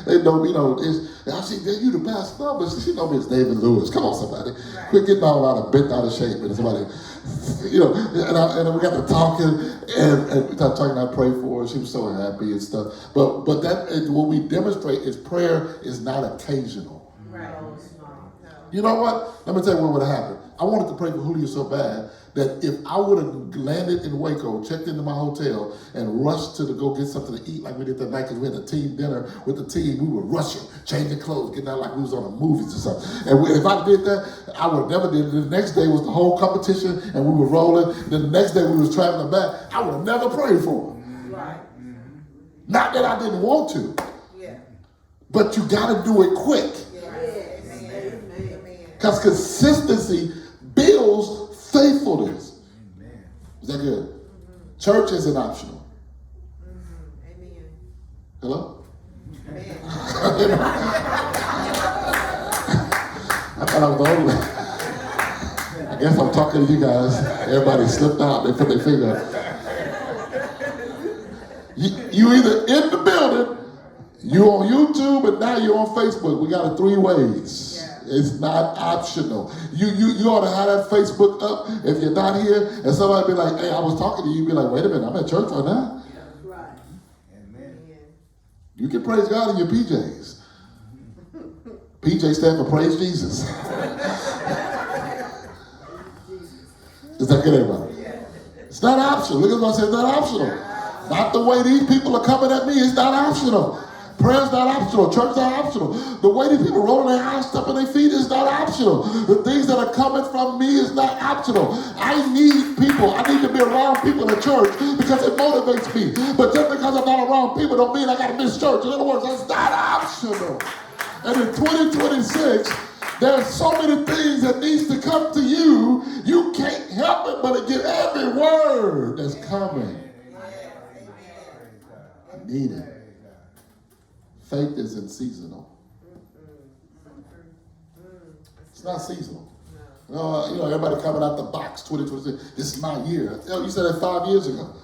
A: They know me. I said, "You the best number." She know me as David Lewis. Come on, somebody. Quit getting all out of bent out of shape. And somebody, and we got to talking, and we started talking. I prayed for her. She was so happy and stuff. But that what we demonstrate is prayer is not occasional.
C: Right.
A: You know what? Let me tell you what would have happened. I wanted to pray for Julio so bad that if I would have landed in Waco, checked into my hotel, and rushed to go get something to eat like we did that night, because we had a team dinner with the team, we were rushing, changing clothes, getting out like we was on a movies or something. And if I did that, I would have never did it. The next day was the whole competition, and we were rolling. Then the next day we was traveling back. I would have never prayed for him.
C: Right.
A: Not that I didn't want to,
C: Yeah.
A: but you got to do it quick.
C: Amen.
A: Because consistency builds faithfulness.
B: Amen.
A: Is that good? Church isn't optional.
C: Amen.
A: Hello?
C: Amen.
A: I thought I was the only one. I guess I'm talking to you guys. Everybody slipped out. They put their finger up. You either in the building, you on YouTube, and now you're on Facebook. We got it 3 ways. It's not optional. You ought to have that Facebook up if you're not here, and somebody be like, "Hey, I was talking to you." Be like, "Wait a minute, I'm at church right now."
C: Right.
B: Amen.
A: You can praise God in your PJs. PJ stand for Praise Jesus. Is that good, everybody? It's not optional. Look at what I said. It's not optional. Not the way these people are coming at me. It's not optional. Prayer's not optional. Church's not optional. The way these people rolling their eyes, stumping their feet is not optional. The things that are coming from me is not optional. I need people. I need to be around people in church because it motivates me. But just because I'm not around people don't mean I got to miss church. In other words, that's not optional. And in 2026, there's so many things that needs to come to you. You can't help it but to get every word that's coming. I need it. Faith isn't seasonal. It's not seasonal. Everybody coming out the box, 2026. This is my year. You said that 5 years ago.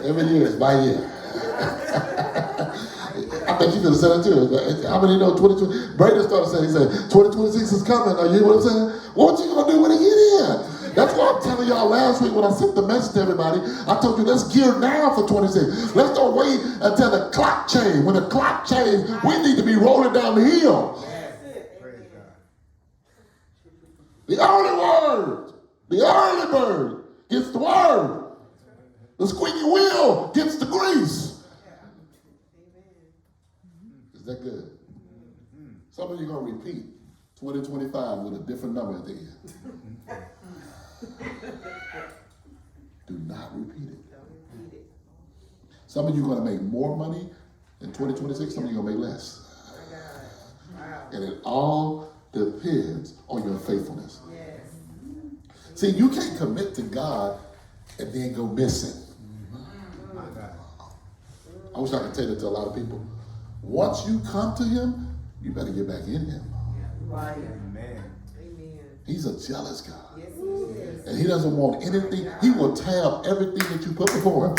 A: Every year is my year. I bet you could have said that too. How many know 2020? Brandon started saying, he said, 2026 is coming. Are you hear what I'm saying? What you going to do when it get in? That's why I'm telling y'all last week when I sent the message to everybody, I told you let's gear now for 26. Let's don't wait until the clock change. When the clock change, we need to be rolling down the hill. The early word, the early bird gets the word. The squeaky wheel gets the grease. Is that good? Some of you are going to repeat 2025 with a different number at the end. Do not repeat it. Some of you are going to make more money in 2026. Some of you are going to make less. And it all depends on your faithfulness. See, you can't commit to God and then go missing. I wish I could tell that to a lot of people. Once you come to him, you better get back in him.
C: Right.
B: Amen.
A: He's a jealous God.
C: Yes, he is.
A: And he doesn't want anything. He will tear up everything that you put before him.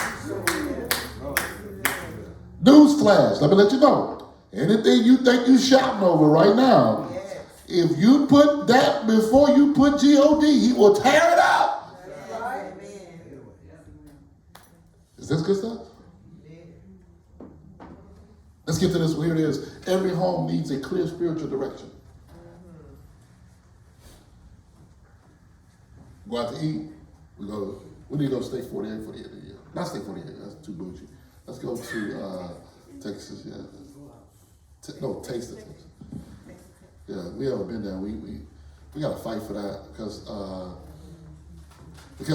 A: Newsflash, let me let you know. Anything you think you shouting over right now, if you put that before you put G-O-D, he will tear it up.
C: Right.
A: Is this good stuff? Let's get to this. Here it is. Every home needs a clear spiritual direction. Go out to eat. We need to go to Steak 48 for the end of the year. Not Steak 48, that's too bougie. Let's go to Texas, yeah. Taste of Texas. Yeah, we haven't been there. We got to fight for that because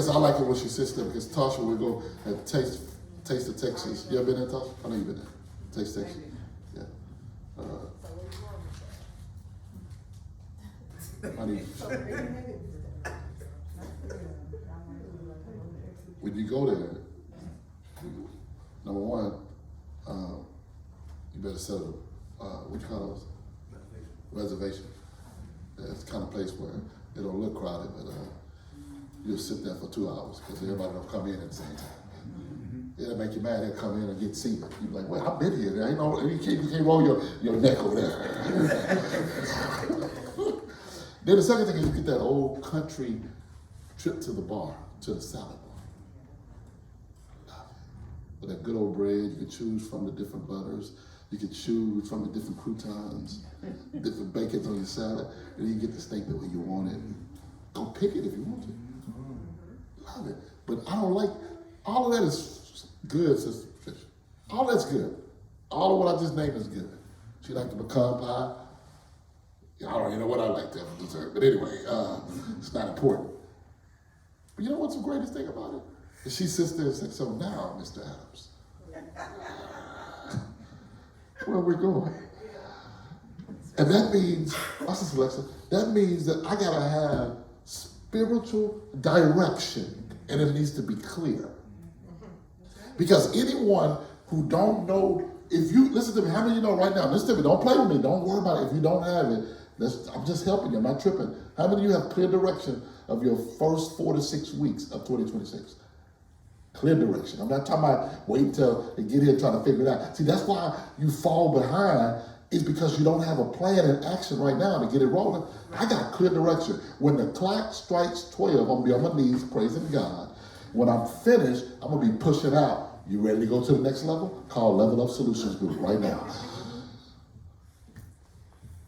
A: I like it when she sits there. Because Tasha will go and taste of Texas. You ever been there, Tasha? I know you've been there. Taste Texas. Yeah. When you go there, number one, you better set up what you call those? Reservation. Yeah, it's the kind of place where it don't look crowded, but you'll sit there for 2 hours because everybody don't come in at the same time. It'll make you mad. They'll come in and get seated. You'll be like, well, I've been here. There ain't no, you can't roll your neck over there. Then the second thing is you get that old country trip to the bar, to the salad bar. With that good old bread, you can choose from the different butters. You can choose from the different croutons, different bacons on your salad, and then you get the steak the way you want it. Go pick it if you want to. Love it. But I don't like, all of that is good, Sister Patricia. All that's good. All of what I just named is good. She liked the pecan pie. I don't even know what I like to have for dessert. But anyway, it's not important. But you know what's the greatest thing about it? Is she sits there and says, so now, Mr. Adams, where we're going. And that means, watch this, Alexa, that means that I gotta have spiritual direction, and it needs to be clear. Because anyone who don't know, if you, listen to me, how many of you know right now, listen to me, don't play with me, don't worry about it. If you don't have it, I'm just helping you, I'm not tripping. How many of you have clear direction of your first 4 to 6 weeks of 2026? Clear direction. I'm not talking about wait until they get here trying to figure it out. See, that's why you fall behind, is because you don't have a plan in action right now to get it rolling. I got clear direction. When the clock strikes 12, I'm going to be on my knees praising God. When I'm finished, I'm going to be pushing out. You ready to go to the next level? Call Level Up Solutions Group right now.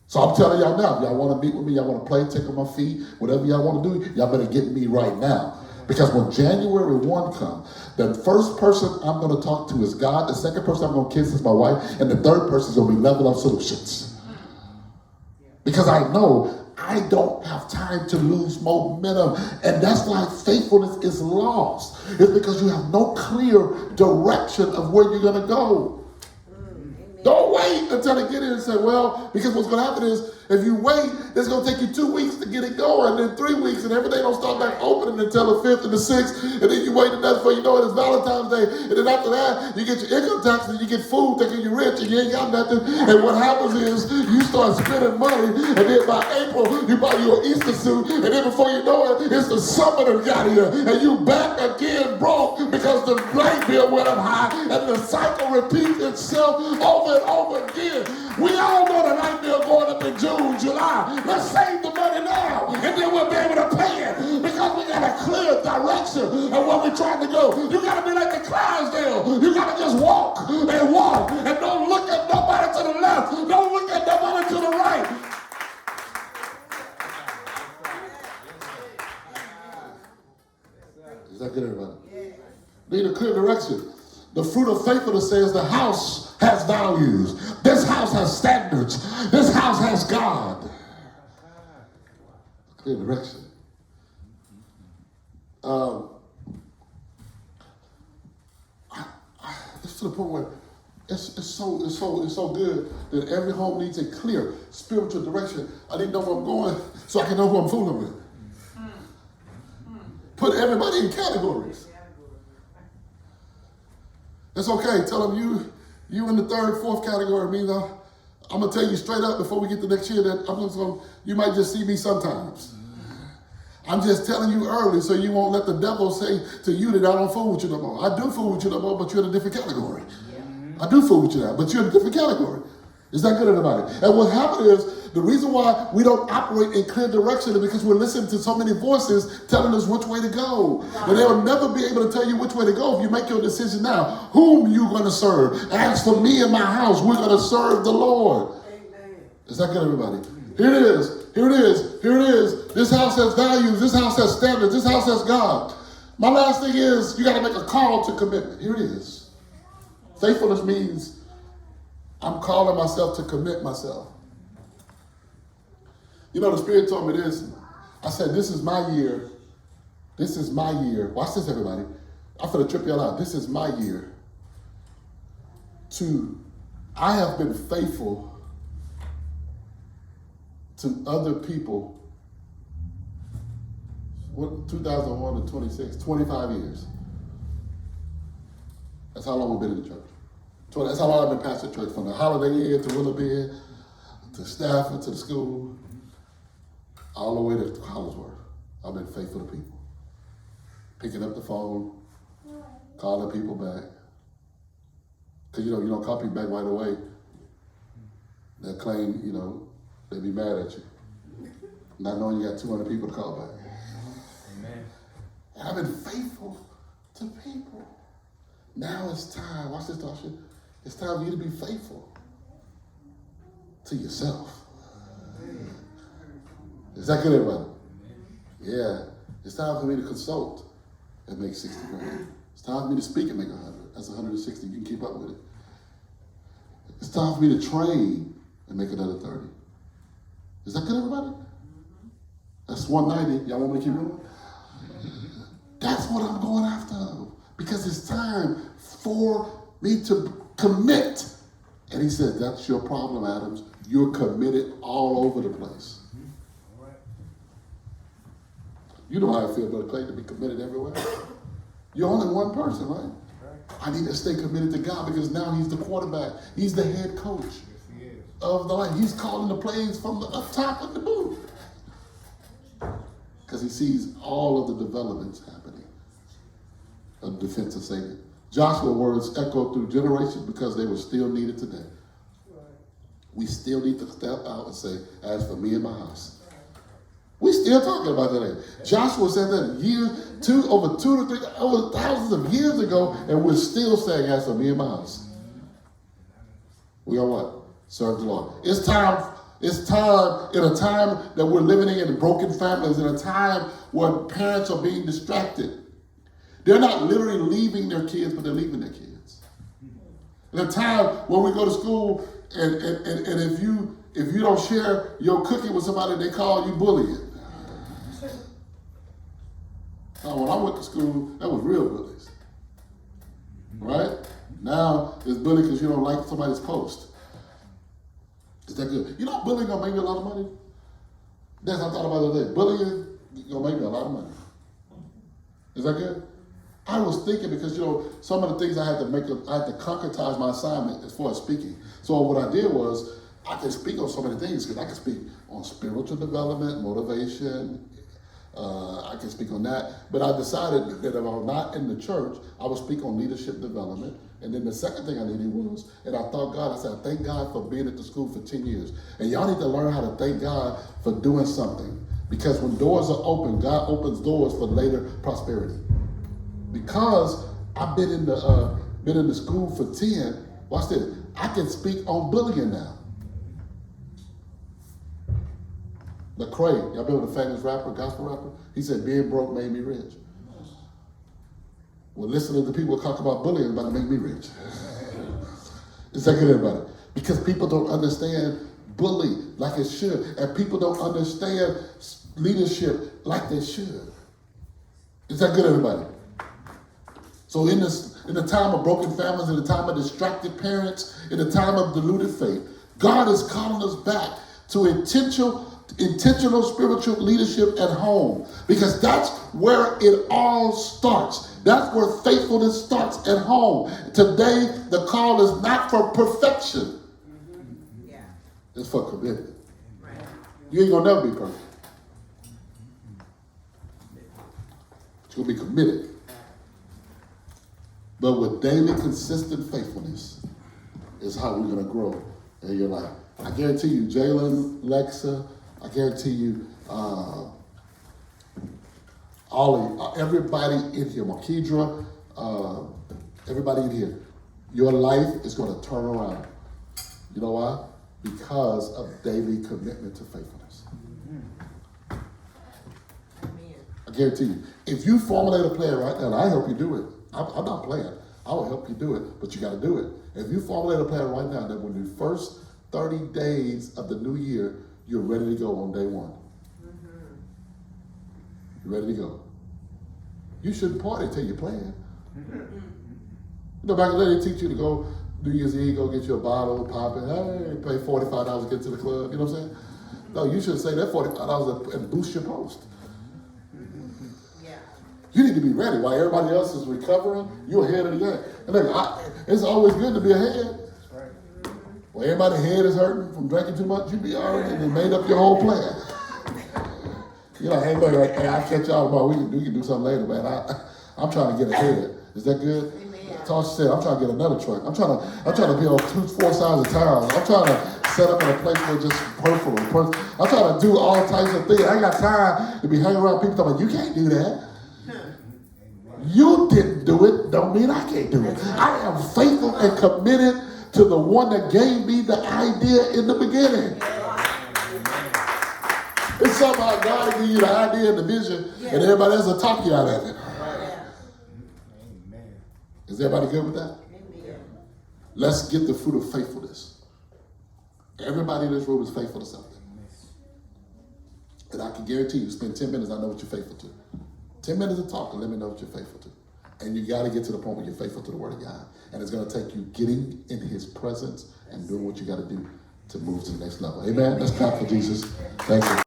A: So I'm telling y'all now, if y'all want to meet with me, y'all want to play, tickle my feet, whatever y'all want to do, y'all better get me right now. Because when January 1 comes, the first person I'm going to talk to is God. The second person I'm going to kiss is my wife. And the third person is going to be Level Up Solutions. Because I know I don't have time to lose momentum. And that's why faithfulness is lost. It's because you have no clear direction of where you're going to go. Don't wait until they get here and say, well, because what's going to happen is if you wait, it's going to take you 2 weeks to get it going, and then 3 weeks, and everything don't start back opening until the 5th and the 6th, and then you wait another before you know it, it's Valentine's Day, and then after that, you get your income tax, and you get food thinking you're rich, and you ain't got nothing, and what happens is you start spending money, and then by April, you buy you an Easter suit, and then before you know it, it's the summer that got here, and you back again broke because the light bill went up high, and the cycle repeats itself over and over again. We all know the light bill going up in June, July. Let's save the money now, and then we'll be able to pay it because we got a clear direction of where we're trying to go. You got to be like the Clydesdale. You got to just walk, and don't look at nobody to the left. Don't look at nobody to the right. Is that good, everybody? Need a clear direction. The fruit of faithfulness says the house has values. This house has standards. This house has God. Clear direction. It's to the point where it's so good that every home needs a clear spiritual direction. I need to know where I'm going so I can know who I'm fooling with. Put everybody in categories. It's okay. Tell them you in the third, fourth category means I'm going to tell you straight up before we get to next year that you might just see me sometimes. I'm just telling you early so you won't let the devil say to you that I don't fool with you no more. I do fool with you no more, but you're in a different category. I do fool with you now, but you're in a different category. Is that good, everybody? And what happened is, the reason why we don't operate in clear direction is because we're listening to so many voices telling us which way to go. And they'll never be able to tell you which way to go if you make your decision now. Whom you going to serve? As for me and my house, we're going to serve the Lord. Amen. Is that good, everybody? Here it is. Here it is. Here it is. This house has values. This house has standards. This house has God. My last thing is, you got to make a call to commitment. Here it is. Faithfulness means I'm calling myself to commit myself. You know, the Spirit told me this. I said, this is my year. This is my year. Watch this, everybody. I'm going to trip y'all out. This is my year I have been faithful to other people. 2001 to 26, 25 years. That's how long we've been in the church. That's how long I've been pastoring church, from the Holiday Inn to Willoughby to Stafford to the school, all the way to Hollisworth. I've been faithful to people. Picking up the phone, calling people back. Because, you don't call people back right away. They'll claim, they'll be mad at you. Not knowing you got 200 people to call back. Amen. And I've been faithful to people. Now it's time, watch this, Tasha. It's time for you to be faithful to yourself. Is that good, everybody? Yeah. It's time for me to consult and make 60 grand. It's time for me to speak and make 100. That's 160. You can keep up with it. It's time for me to train and make another 30. Is that good, everybody? That's 190. Y'all want me to keep going? That's what I'm going after. Because it's time for me to commit. And he said, that's your problem, Adams. You're committed all over the place. You know how I feel, Brother Clay, to be committed everywhere. You're only one person, right? I need to stay committed to God because now he's the quarterback. He's the head coach of the life. He's calling the plays from the up top of the booth. Because he sees all of the developments happening of defensive safety. Joshua's words echo through generations because they were still needed today. We still need to step out and say, as for me and my house. We're still talking about that today. Joshua said that over 2 to 3, over thousands of years ago, and we're still saying, as for me and my house. We are what? Serve the Lord. It's time It's time, in a time that we're living in broken families, in a time where parents are being distracted. They're not literally leaving their kids, but they're leaving their kids. In a time when we go to school and if you don't share your cookie with somebody, they call you bullying. Now, when I went to school, that was real bullies. Right? Now, it's bullying because you don't like somebody's post. Is that good? You know, bullying gonna make me a lot of money. That's what I thought about the other day. Bullying gonna make me a lot of money. Is that good? I was thinking because some of the things I had to concretize my assignment as far as speaking. So what I did was I can speak on so many things because I can speak on spiritual development, motivation. I can speak on that. But I decided that if I'm not in the church, I would speak on leadership development. And then the second thing I needed was, and I thought God, I said, thank God for being at the school for 10 years. And y'all need to learn how to thank God for doing something. Because when doors are open, God opens doors for later prosperity. Because I've been in the school for 10, watch this, I can speak on bullying now. Lecrae, y'all remember the famous rapper, gospel rapper? He said, being broke made me rich. Well, listening to people talk about bullying is about to make me rich. Is that good, everybody? Because people don't understand bully like it should. And people don't understand leadership like they should. Is that good, everybody? So in the time of broken families, in the time of distracted parents, in the time of diluted faith, God is calling us back to intentional spiritual leadership at home, because that's where it all starts. That's where faithfulness starts at home. Today, the call is not for perfection.
C: Yeah.
A: It's for commitment.
C: Right.
A: You ain't gonna never be perfect. But you're gonna be committed. But with daily, consistent faithfulness is how we're gonna grow in your life. I guarantee you, Jalen, Lexa, I guarantee you, everybody in here, Marquidra, everybody in here, your life is going to turn around. You know why? Because of daily commitment to faithfulness.
C: Amen.
A: I guarantee you, if you formulate a plan right now, and I help you do it. I'm not playing. I will help you do it, but you got to do it. If you formulate a plan right now, that when the first 30 days of the new year, you're ready to go on day one. You're ready to go. You shouldn't party till you plan. You know, back in the day, they teach you to go New Year's Eve, go get you a bottle, pop it, hey, pay $45 to get to the club. You know what I'm saying? No, you should say that $45 and boost your post.
C: Yeah.
A: You need to be ready. While everybody else is recovering, you're ahead of the game. And look, it's always good to be ahead. When everybody's head is hurting from drinking too much, you be already and made up your whole plan. You're like, hey, look, hey, I'll catch y'all tomorrow. We can do something later, man. I'm trying to get ahead. Is that good?
C: Amen.
A: Tasha said, I'm trying to get another truck. I'm trying to be on 4 sides of town. I'm trying to set up in a place where just peripheral. I'm trying to do all types of things. I ain't got time to be hanging around people talking about, you can't do that. You didn't do it, don't mean I can't do it. I am faithful and committed to the one that gave me the idea in the beginning. It's somehow God give you the idea and the vision, and everybody else will talk you out of it.
B: Amen.
A: Is everybody good with that?
C: Amen.
A: Let's get the fruit of faithfulness. Everybody in this room is faithful to something. And I can guarantee you, spend 10 minutes, I know what you're faithful to. 10 minutes of talking, let me know what you're faithful to. And you got to get to the point where you're faithful to the Word of God. And it's going to take you getting in His presence and doing what you got to do to move to the next level. Amen? Let's clap for Jesus. Thank you.